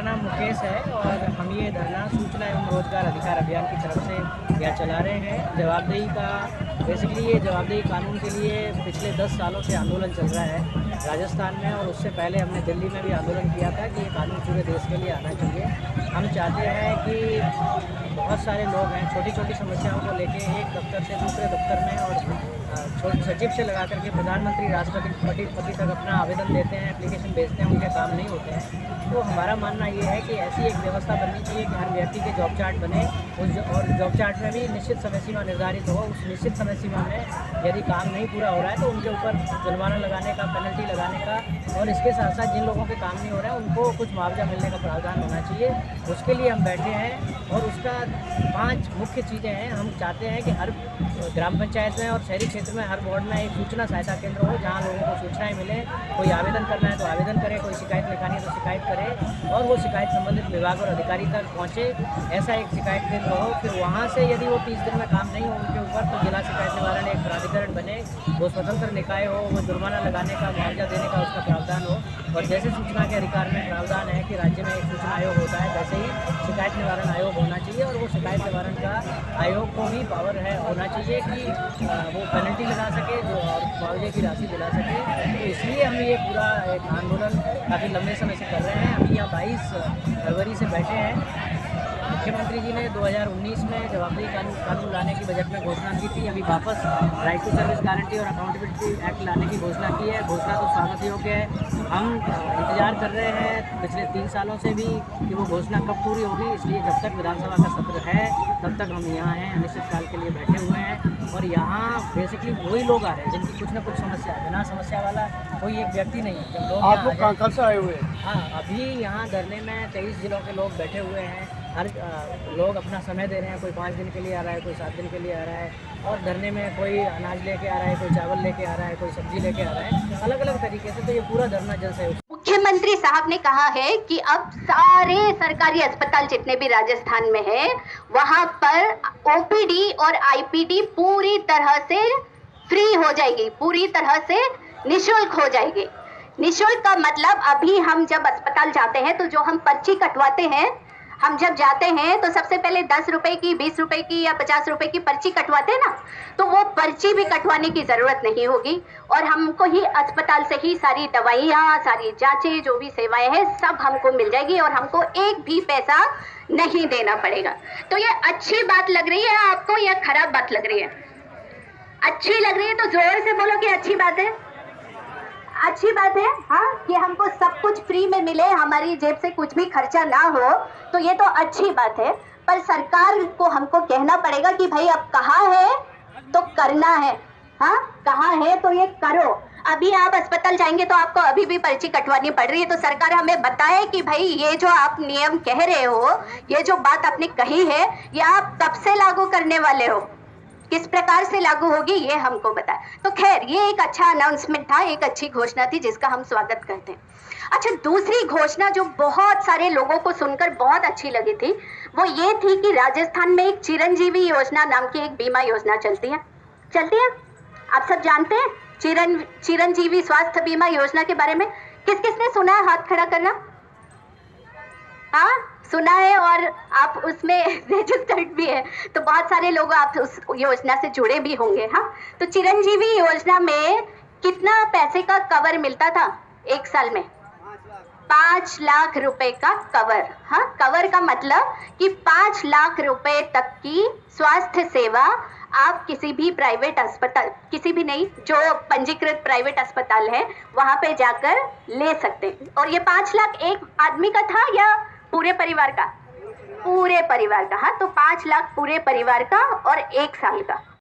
मेरा नाम मुकेश है और हम ये धरना सूचना एवं रोजगार अधिकार अभियान की तरफ से यह चला रहे हैं। जवाबदेही का बेसिकली ये जवाबदेही कानून के लिए पिछले 10 सालों से आंदोलन चल रहा है राजस्थान में, और उससे पहले हमने दिल्ली में भी आंदोलन किया था कि ये कानून पूरे देश के लिए आना चाहिए। हम चाहते हैं कि बहुत सारे लोग हैं छोटी छोटी समस्याओं को लेके एक दफ्तर से दूसरे दफ्तर में और सचिव से लगा करके प्रधानमंत्री राष्ट्रपति तक अपना आवेदन देते हैं, एप्लीकेशन भेजते हैं, उनके काम नहीं होते हैं। तो हमारा मानना ये है कि ऐसी एक व्यवस्था बननी चाहिए कि हर व्यक्ति के जॉब चार्ट बने और जॉब चार्ट में भी निश्चित समय सीमा निर्धारित हो। उस निश्चित समय सीमा में यदि काम नहीं पूरा हो रहा है तो उनके ऊपर जुर्माना लगाने का, पेनल्टी लगाने का, और इसके साथ साथ जिन लोगों के काम नहीं हो रहा है उनको कुछ मुआवजा मिलने का प्रावधान होना चाहिए। उसके लिए हम बैठे हैं और उसका 5 मुख्य चीज़ें हैं। हम चाहते हैं कि हर ग्राम पंचायत में और शहरी क्षेत्र में हर वार्ड में एक सूचना सहायता केंद्र हो जहां लोगों को सूचनाएं मिले। कोई आवेदन करना है तो आवेदन करे, कोई शिकायत लिखानी है तो शिकायत करे और वो शिकायत संबंधित विभाग और अधिकारी तक पहुंचे। ऐसा एक शिकायत केंद्र हो। फिर वहां से यदि वो 30 दिन में काम नहीं हो उनके ऊपर तो जिला शिकायत निवारण एक प्राधिकरण बने, वो स्वतंत्र निकाय हो, वो जुर्माना लगाने का, मुआवजा देने का उसका प्रावधान हो। और जैसे सूचना के अधिकार में प्रावधान है कि राज्य में एक सूचना आयोग होता है, वैसे ही शिकायत निवारण आयोग होना चाहिए और वो शिकायत निवारण का आयोग को भी पावर है होना चाहिए कि वो पेनल्टी लगा सके और मुआवजे की राशि दिला सके। तो इसलिए हम ये पूरा एक आंदोलन काफ़ी लंबे समय से कर रहे हैं। अभी यहाँ 22 फरवरी से बैठे हैं। मुख्यमंत्री जी ने 2019 में जवाबदेही कानून लाने की बजट में घोषणा की थी। अभी वापस राइट टू सर्विस गारंटी और अकाउंटेबिलिटी एक्ट लाने की घोषणा की है। घोषणा तो स्वागत योग्य है। हम इंतजार कर रहे हैं पिछले 3 सालों से भी कि वो घोषणा कब पूरी होगी। इसलिए जब तक विधानसभा का सत्र है तब तक हम यहाँ हैं, अनिश्चितकाल के लिए बैठे हुए हैं। और यहाँ बेसिकली वही लोग आ रहे हैं जिनकी कुछ ना कुछ समस्या है। बिना समस्या वाला कोई एक व्यक्ति नहीं है। जब लोग आप लोग कहाँ से आए हुए हैं? हाँ, अभी यहाँ धरने में 23 जिलों के लोग बैठे हुए हैं। हर लोग अपना समय दे रहे हैं। कोई 5 दिन के लिए आ रहा है, कोई 7 दिन के लिए आ रहा है। और धरने में कोई अनाज लेके आ रहा है, कोई चावल लेके आ रहा है, कोई सब्जी लेके आ रहा है, अलग अलग तरीके से। तो ये पूरा धरना जन सहयोग। मुख्यमंत्री साहब ने कहा है कि अब सारे सरकारी अस्पताल जितने भी राजस्थान में है वहां पर ओपीडी और आईपीडी पूरी तरह से फ्री हो जाएगी, पूरी तरह से निशुल्क हो जाएगी। निशुल्क का मतलब अभी हम जब अस्पताल जाते हैं तो जो हम पर्ची कटवाते हैं, हम जब जाते हैं तो सबसे पहले 10 रुपए की, 20 रुपए की या 50 रुपए की पर्ची कटवाते हैं ना, तो वो पर्ची भी कटवाने की जरूरत नहीं होगी और हमको ही अस्पताल से ही सारी दवाइयाँ, सारी जांचें, जो भी सेवाएं हैं सब हमको मिल जाएगी और हमको एक भी पैसा नहीं देना पड़ेगा। तो ये अच्छी बात लग रही है आपको या खराब बात लग रही है? अच्छी लग रही है तो जोर से बोलो कि अच्छी बात है। अच्छी बात है, हाँ, कि हमको सब कुछ फ्री में मिले, हमारी जेब से कुछ भी खर्चा ना हो, तो ये तो अच्छी बात है। पर सरकार को हमको कहना पड़ेगा कि भाई अब कहाँ है तो करना है, हाँ, कहाँ है तो ये करो। अभी आप अस्पताल जाएंगे तो आपको अभी भी पर्ची कटवानी पड़ रही है, तो सरकार हमें बताए कि भाई ये जो आप नियम कह रहे हो, ये जो बात आपने कही है, ये आप कब से लागू करने वाले हो, किस प्रकार से लागू होगी, ये हमको बताए। तो खैर, ये एक अच्छा अनाउंसमेंट था, एक अच्छी घोषणा थी जिसका हम स्वागत करते हैं। अच्छा, दूसरी घोषणा जो बहुत सारे लोगों को सुनकर बहुत अच्छी लगी थी वो ये थी कि राजस्थान में एक चिरंजीवी योजना नाम की एक बीमा योजना चलती है। आप सब जानते हैं चिरंजीवी स्वास्थ्य बीमा योजना के बारे में? किस किसने सुना है? हाथ खड़ा करना। हाँ, सुना है और आप उसमें रजिस्टर्ड भी है, तो बहुत सारे लोग आप उस योजना से जुड़े भी होंगे। हाँ, तो चिरंजीवी योजना में कितना पैसे का कवर मिलता था एक साल में? 5 लाख रुपए का कवर। हाँ, कवर का मतलब कि 5 लाख रुपए तक की स्वास्थ्य सेवा आप किसी भी प्राइवेट अस्पताल, किसी भी नहीं, जो पंजीकृत प्राइवेट अस्पताल है वहां पे जाकर ले सकते हैं। और ये 5 लाख एक आदमी का था या पूरे परिवार का? पूरे परिवार का। हाँ, तो 5 लाख पूरे परिवार का और 1 साल का।